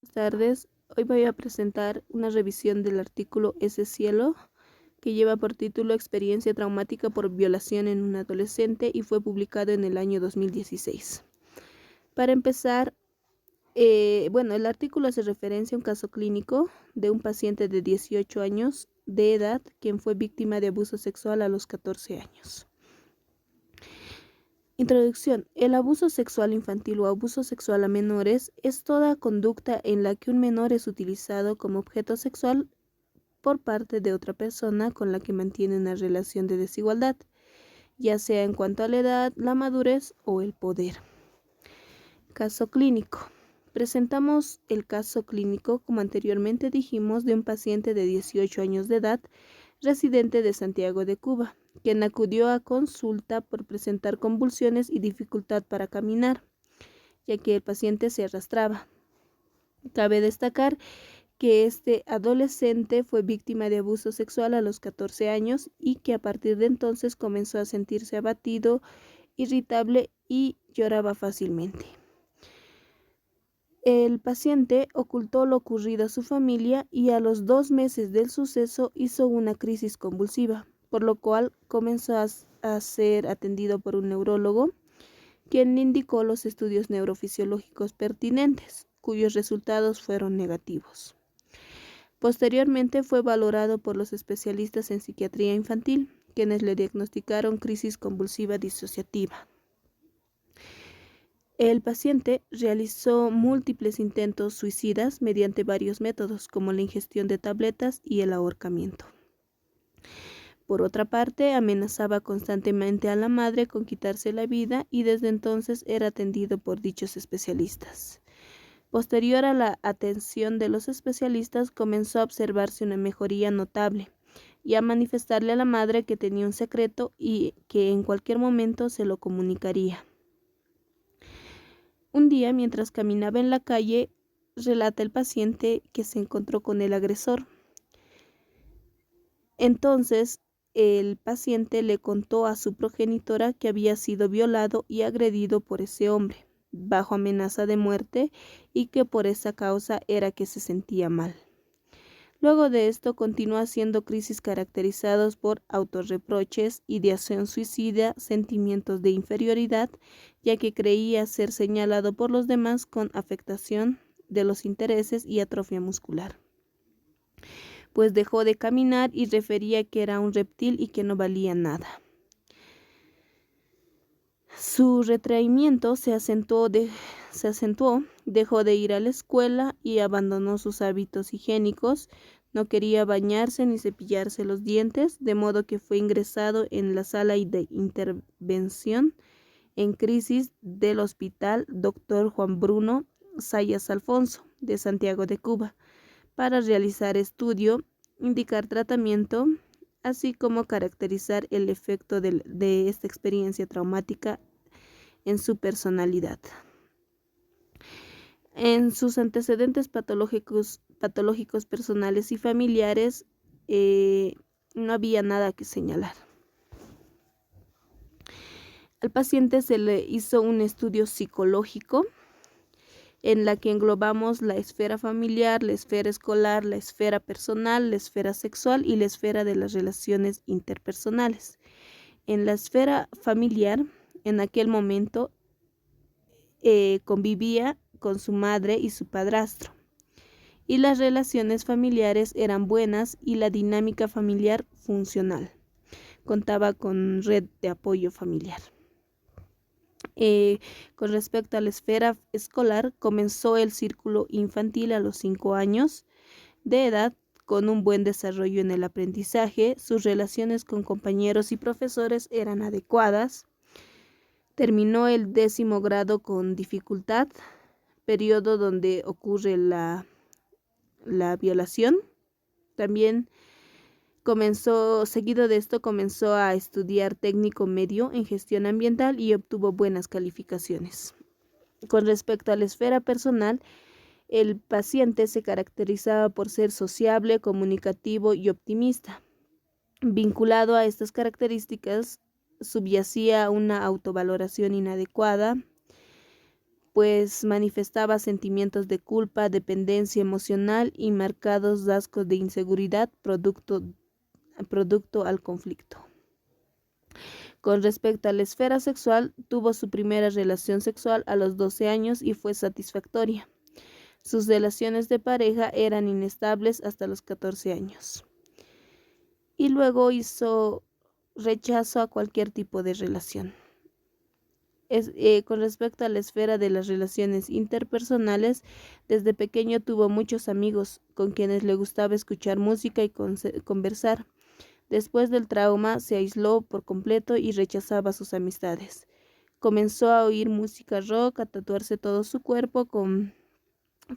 Buenas tardes. Hoy voy a presentar una revisión del artículo Ese cielo, que lleva por título Experiencia traumática por violación en un adolescente y fue publicado en el año 2016. Para empezar, el artículo hace referencia a un caso clínico de un paciente de 18 años de edad quien fue víctima de abuso sexual a los 14 años. Introducción. El abuso sexual infantil o abuso sexual a menores es toda conducta en la que un menor es utilizado como objeto sexual por parte de otra persona con la que mantiene una relación de desigualdad, ya sea en cuanto a la edad, la madurez o el poder. Caso clínico. Presentamos el caso clínico, como anteriormente dijimos, de un paciente de 18 años de edad, residente de Santiago de Cuba, quien acudió a consulta por presentar convulsiones y dificultad para caminar, ya que el paciente se arrastraba. Cabe destacar que este adolescente fue víctima de abuso sexual a los 14 años y que a partir de entonces comenzó a sentirse abatido, irritable y lloraba fácilmente. El paciente ocultó lo ocurrido a su familia y a los 2 meses del suceso hizo una crisis convulsiva, por lo cual comenzó a ser atendido por un neurólogo, quien le indicó los estudios neurofisiológicos pertinentes, cuyos resultados fueron negativos. Posteriormente fue valorado por los especialistas en psiquiatría infantil, quienes le diagnosticaron crisis convulsiva disociativa. El paciente realizó múltiples intentos suicidas mediante varios métodos, como la ingestión de tabletas y el ahorcamiento. Por otra parte, amenazaba constantemente a la madre con quitarse la vida y desde entonces era atendido por dichos especialistas. Posterior a la atención de los especialistas, comenzó a observarse una mejoría notable y a manifestarle a la madre que tenía un secreto y que en cualquier momento se lo comunicaría. Un día, mientras caminaba en la calle, relata el paciente que se encontró con el agresor. Entonces, el paciente le contó a su progenitora que había sido violado y agredido por ese hombre, bajo amenaza de muerte, y que por esa causa era que se sentía mal. Luego de esto continuó haciendo crisis caracterizados por autorreproches, ideación suicida, sentimientos de inferioridad, ya que creía ser señalado por los demás con afectación de los intereses y atrofia muscular. Pues dejó de caminar y refería que era un reptil y que no valía nada. Su retraimiento se acentuó, dejó de ir a la escuela y abandonó sus hábitos higiénicos. No quería bañarse ni cepillarse los dientes, de modo que fue ingresado en la sala de intervención en crisis del Hospital Dr. Juan Bruno Zayas Alfonso de Santiago de Cuba para realizar estudio, indicar tratamiento, así como caracterizar el efecto de esta experiencia traumática en su personalidad. En sus antecedentes patológicos personales y familiares, no había nada que señalar. Al paciente se le hizo un estudio psicológico en la que englobamos la esfera familiar, la esfera escolar, la esfera personal, la esfera sexual y la esfera de las relaciones interpersonales. En la esfera familiar, en aquel momento, convivía con su madre y su padrastro, y las relaciones familiares eran buenas y la dinámica familiar funcional. Contaba con red de apoyo familiar. Con respecto a la esfera escolar, comenzó el círculo infantil a los 5 años de edad, con un buen desarrollo en el aprendizaje. Sus relaciones con compañeros y profesores eran adecuadas. Terminó el 10º grado con dificultad, periodo donde ocurre la violación. También seguido de esto, comenzó a estudiar técnico medio en gestión ambiental y obtuvo buenas calificaciones. Con respecto a la esfera personal, el paciente se caracterizaba por ser sociable, comunicativo y optimista. Vinculado a estas características, subyacía una autovaloración inadecuada, pues manifestaba sentimientos de culpa, dependencia emocional y marcados rasgos de inseguridad producto al conflicto. Con respecto a la esfera sexual, tuvo su primera relación sexual a los 12 años y fue satisfactoria. Sus relaciones de pareja eran inestables hasta los 14 años. Y luego hizo rechazo a cualquier tipo de relación. Con respecto a la esfera de las relaciones interpersonales, desde pequeño tuvo muchos amigos con quienes le gustaba escuchar música y conversar. Después del trauma, se aisló por completo y rechazaba sus amistades. Comenzó a oír música rock, a tatuarse todo su cuerpo con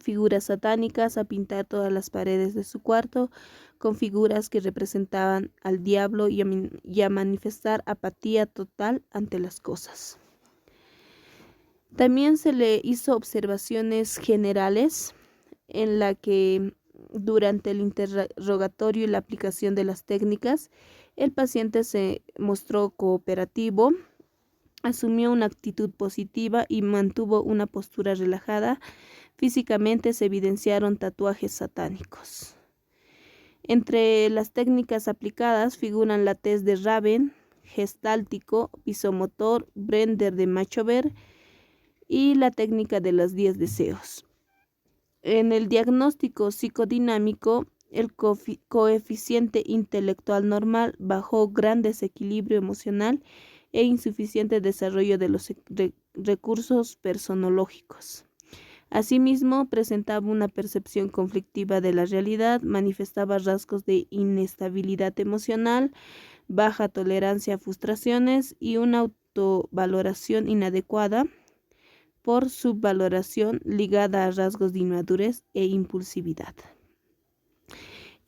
figuras satánicas, a pintar todas las paredes de su cuarto con figuras que representaban al diablo y a manifestar apatía total ante las cosas. También se le hizo observaciones generales en la que durante el interrogatorio y la aplicación de las técnicas, el paciente se mostró cooperativo, asumió una actitud positiva y mantuvo una postura relajada. Físicamente se evidenciaron tatuajes satánicos. Entre las técnicas aplicadas figuran la test de Raven, gestáltico, visomotor, Brender de Machover y la técnica de los 10 deseos. En el diagnóstico psicodinámico, el coeficiente intelectual normal bajó gran desequilibrio emocional e insuficiente desarrollo de los recursos personológicos. Asimismo, presentaba una percepción conflictiva de la realidad, manifestaba rasgos de inestabilidad emocional, baja tolerancia a frustraciones y una autovaloración inadecuada por subvaloración ligada a rasgos de inmadurez e impulsividad.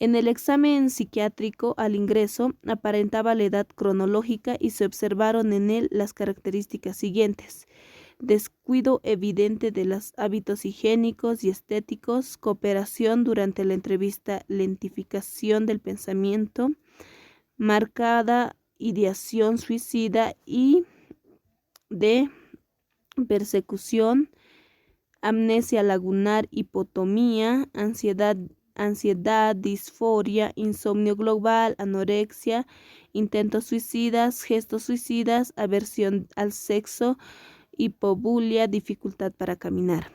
En el examen psiquiátrico al ingreso aparentaba la edad cronológica y se observaron en él las características siguientes: descuido evidente de los hábitos higiénicos y estéticos, cooperación durante la entrevista, lentificación del pensamiento, marcada ideación suicida y de persecución, amnesia lagunar, hipotomía, ansiedad, disforia, insomnio global, anorexia, intentos suicidas, gestos suicidas, aversión al sexo, hipobulia, dificultad para caminar.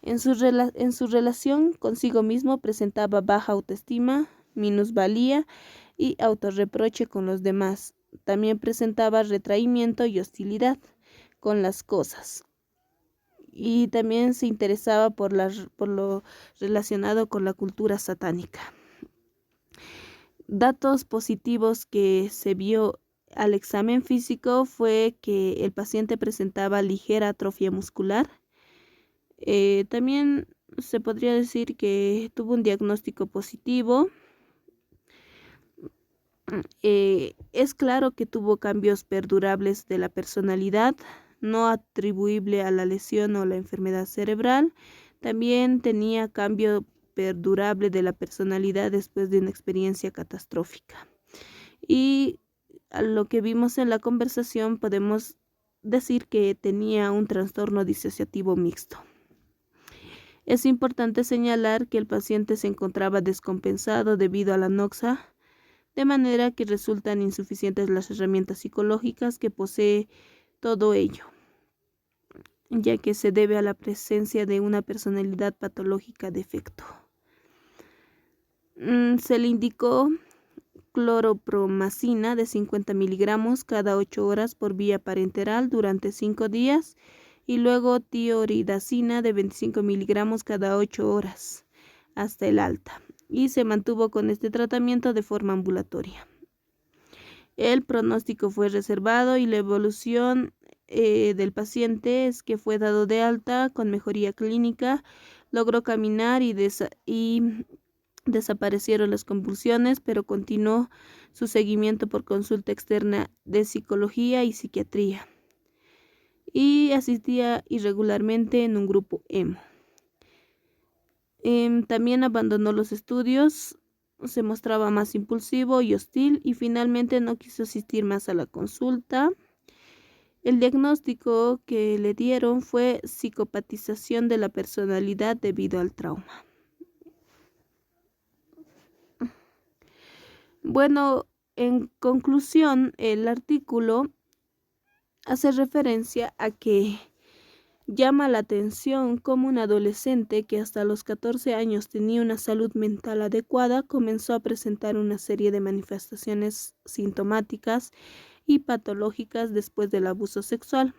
En su relación consigo mismo presentaba baja autoestima, minusvalía y autorreproche con los demás. También presentaba retraimiento y hostilidad con las cosas. Y también se interesaba por lo relacionado con la cultura satánica. Datos positivos que se vio al examen físico fue que el paciente presentaba ligera atrofia muscular. También se podría decir que tuvo un diagnóstico positivo. Es claro que tuvo cambios perdurables de la personalidad, no atribuible a la lesión o la enfermedad cerebral. También tenía cambio perdurable de la personalidad después de una experiencia catastrófica. Y a lo que vimos en la conversación podemos decir que tenía un trastorno disociativo mixto. Es importante señalar que el paciente se encontraba descompensado debido a la noxa, de manera que resultan insuficientes las herramientas psicológicas que posee todo ello, ya que se debe a la presencia de una personalidad patológica defecto. Se le indicó cloropromacina de 50 miligramos cada 8 horas por vía parenteral durante 5 días y luego tioridacina de 25 miligramos cada 8 horas hasta el alta, y se mantuvo con este tratamiento de forma ambulatoria. El pronóstico fue reservado y la evolución del paciente es que fue dado de alta con mejoría clínica, logró caminar y desaparecieron las convulsiones, pero continuó su seguimiento por consulta externa de psicología y psiquiatría y asistía irregularmente en un grupo emo. También abandonó los estudios, se mostraba más impulsivo y hostil y finalmente no quiso asistir más a la consulta. El diagnóstico que le dieron fue psicopatización de la personalidad debido al trauma. Bueno, en conclusión, el artículo hace referencia a que llama la atención cómo un adolescente que hasta los 14 años tenía una salud mental adecuada comenzó a presentar una serie de manifestaciones sintomáticas y patológicas después del abuso sexual.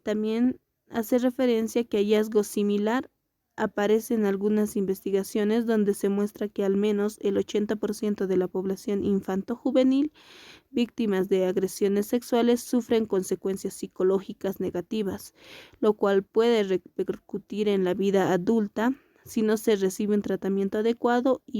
También hace referencia que hallazgo similar aparece en algunas investigaciones donde se muestra que al menos el 80% de la población infanto-juvenil víctimas de agresiones sexuales sufren consecuencias psicológicas negativas, lo cual puede repercutir en la vida adulta si no se recibe un tratamiento adecuado y